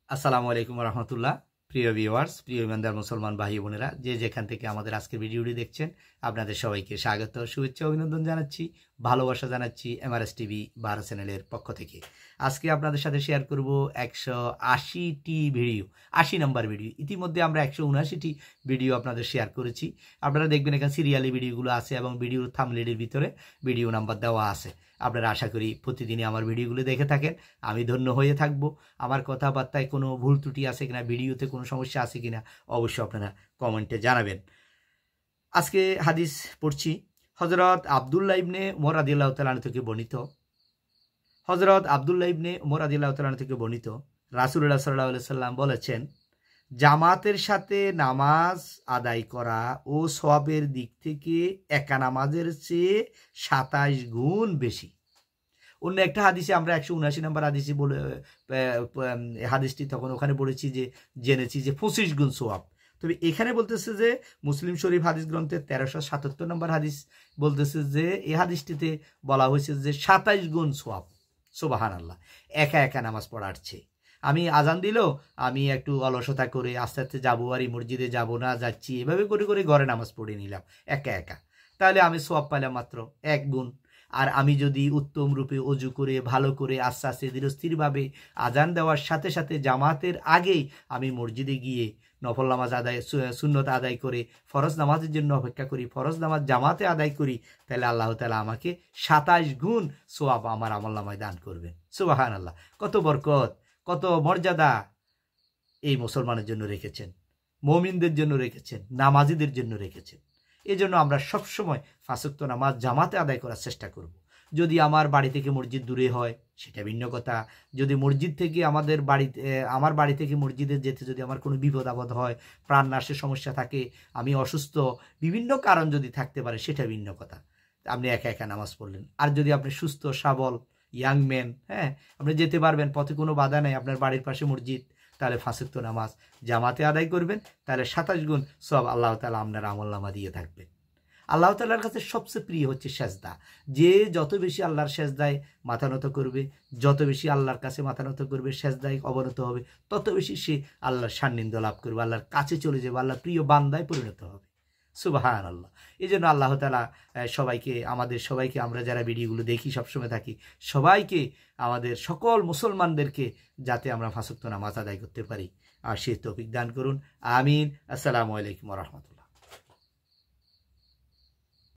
আসসালামু আলাইকুম রহমতুল্লাহ। প্রিয় ভিউয়ার্স, প্রিয় ইমানদার মুসলমান ভাই বোনেরা, যে যেখান থেকে আমাদের আজকের ভিডিওটি দেখছেন, আপনাদের সবাইকে স্বাগত, শুভেচ্ছা, অভিনন্দন জানাচ্ছি, ভালোবাসা জানাচ্ছি এমআরএস টিভি বাহারা চ্যানেলের পক্ষ থেকে। আজকে আপনাদের সাথে শেয়ার করব 180টি ভিডিও, 80 নম্বর ভিডিও। ইতিমধ্যে আমরা 179টি ভিডিও আপনাদের শেয়ার করেছি। আপনারা দেখবেন এখানে সিরিয়ালি ভিডিওগুলো আছে এবং ভিডিওর থাম্বনেইলের ভিতরে ভিডিও নাম্বার দেওয়া আছে। আপনারা আশা করি প্রতিদিনই আমার ভিডিওগুলো দেখে থাকেন। আমি ধন্য হয়ে থাকব। আমার কথাবার্তায় কোনো ভুল ত্রুটি আছে কিনা, ভিডিওতে কোনো সমস্যা আছে কিনা অবশ্যই আপনারা কমেন্টে জানাবেন। আজকে হাদিস পড়ছি হযরত আব্দুল্লাহ ইবনে উমর রাদিয়াল্লাহু তাআলা আনহু থেকে বর্ণিত। হযরত আব্দুল্লাহ ইবনে উমর রাদিয়াল্লাহু তাআলা আনহু থেকে বর্ণিত, রাসূলুল্লাহ সাল্লাল্লাহু আলাইহি সাল্লাম বলেছেন, জামাতের সাথে নামাজ আদায় করা ও সওয়াবের দিক থেকে একা নামাজের চেয়ে 27 গুণ বেশি। অন্য একটা হাদিসে আমরা 179 নম্বর হাদিসে বলে হাদিসটি তখন ওখানে বলেছি যে জেনেছি যে 25 গুণ সোয়াব। তবে এখানে বলতেছে যে মুসলিম শরীফ হাদিস গ্রন্থের 1377 নম্বর হাদিস বলতেছে যে এই হাদিসটিতে বলা হয়েছে যে 27 গুণ সোয়াব। সুবহানাল্লাহ। একা একা নামাজ পড়ার চেয়ে আমি আজান দিল, আমি একটু অলসতা করে আস্তে আস্তে যাবো, আর এই মসজিদে যাবো না, যাচ্ছি, এভাবে করে করে ঘরে নামাজ পড়ে নিলাম একা একা, তাহলে আমি সোয়াব পাইলাম মাত্র 1 গুণ। আর আমি যদি উত্তম রূপে অজু করে ভালো করে আস্তে আস্তে ধীরস্থিরভাবে আজান দেওয়ার সাথে সাথে জামাতের আগেই আমি মসজিদে গিয়ে নফল নামাজ আদায়, সুন্নত আদায় করে ফরজ নামাজের জন্য অপেক্ষা করি, ফরজ নামাজ জামাতে আদায় করি, তাহলে আল্লাহ তাআলা আমাকে 27 গুণ সোয়াব আমার আমলনামায় দান করবেন। সুবহানাল্লাহ। কত বরকত, কত মর্যাদা এই মুসলমানের জন্য রেখেছেন, মুমিনদের জন্য রেখেছেন, নামাজিদের জন্য রেখেছেন। এই জন্য আমরা সবসময় 5 ওয়াক্ত নামাজ জামাতে আদায় করার চেষ্টা করব। যদি আমার বাড়ি থেকে মসজিদ দূরে হয় সেটা ভিন্ন কথা। যদি মসজিদ থেকে আমার বাড়ি থেকে মসজিদে যেতে যদি আমার কোনো বিপদ আপদ হয়, প্রাণনাশের সমস্যা থাকে, আমি অসুস্থ, বিভিন্ন কারণ যদি থাকতে পারে সেটা ভিন্ন কথা। আপনি একা একা নামাজ পড়লেন। আর যদি আপনি সুস্থ সবল ইয়াং ম্যান, হ্যাঁ, আপনি যেতে পারবেন, পথে কোনো বাধা নেই, আপনার বাড়ির পাশে মসজিদ, তাহলে 5 ওয়াক্ত নামাজ জামাতে আদায় করবেন, তাহলে 27 গুণ সব আল্লাহ তাআলা আপনার আমলনামা দিয়ে থাকবেন। আল্লাহ তাআলার কাছে সবচেয়ে প্রিয় হচ্ছে সেজদা। যে যত বেশি আল্লাহর সেজদায় মাথা নত করবে, যত বেশি আল্লাহর কাছে মাথা নত করবে, সেজদায় অবনত হবে, তত বেশি সে আল্লাহর সান্নিধ্য লাভ করবে, আল্লাহর কাছে চলে যাবে, আল্লাহর প্রিয় বান্দায় পরিণত হবে। সুবহানাল্লাহ। এই জন্য আল্লাহ তাআলা আমাদের সবাইকে, আমরা যারা ভিডিওগুলো দেখি, সবসময় থাকি, সবাইকে, আমাদের সকল মুসলমানদেরকে যাতে আমরা 5 ওয়াক্ত নামাজ আদায় করতে পারি আর সে তৌফিক দান করুন। আমিন। আসসালামু আলাইকুম ওয়া রাহমাতুল্লাহ।